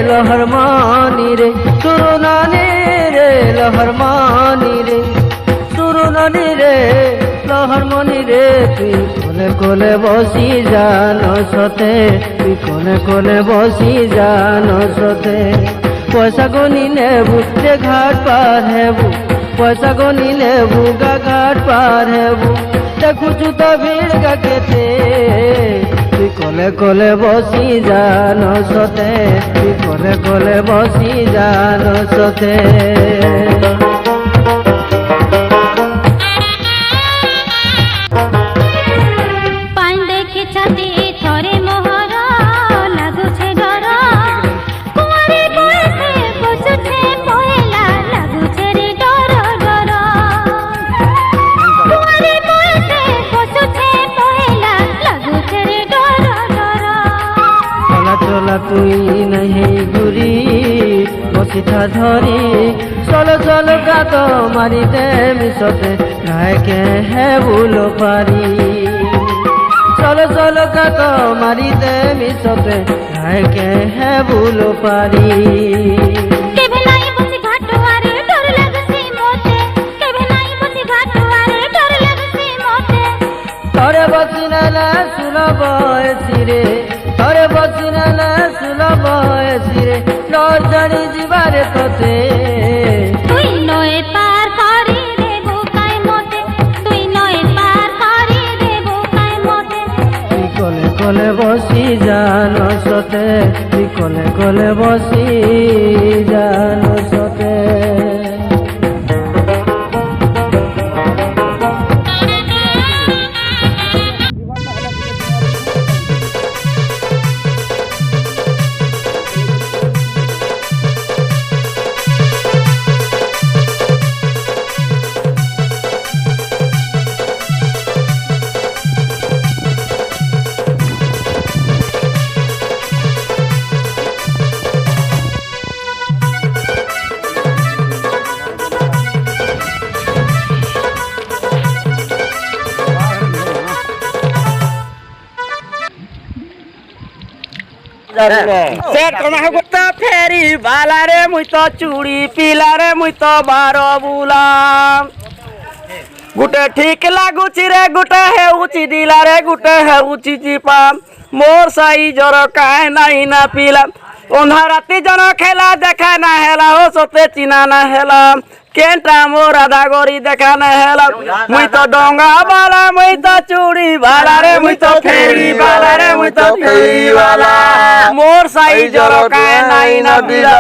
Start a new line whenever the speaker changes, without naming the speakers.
लहरमानी रे सुरुनानी रे लहरमानी रे सुरुनानी रे लहरमानी रे तुई कोले कोले बसी जानो सते तुई कोले कोले बसी जानो सते पैसा गनी नेबू रे घाट पार हेबू पैसा गनी नेबू गा घाट पार हेबू देखु तो भीड़ गा केते তুই কোলে কোলে বসি জানো সতে তুই কোলে কোলে বসি জানো সতে তুই नहीं गुरी बसी था धरी चलो चलो का तो मारी दे मिसते राय के है भूलो पारी चलो चलो का तो मारी दे मिसते राय के है भूलो पारी तोरे बसिना ना सुनो बयसी रे तोरे बसिना ना सुनो बयसी रे नजरी जीवारे तोते
তুই নয় পার করি দেবো কাই মতে তুই নয় পার করি দেবো কাই মতে
তুই কোলে কোলে বসি জানো সতে তুই কোলে কোলে বসি জানো সতে
सेट कमा गुत्ता फेरी बाला रे मुई तो चूड़ी पीला रे मुई तो बारो बुला गुटे ठीक लागुची रे गुटे है ऊंची दिला रे गुटे है ऊंची चिपा मोर साई जर काहे नहीं ना पीला ओंधा राती जन खेला देखा ना हेला हो सोते चिना ना हेला केंटा मोर आधा गोरी देखा ना हेला मुई तो डोंगा बाला मुई तो चूड़ी बाला रे मुई तो फेरी बाला रे मुई तो फेरी बाला मोर साई जर काहे नहीं ना पीला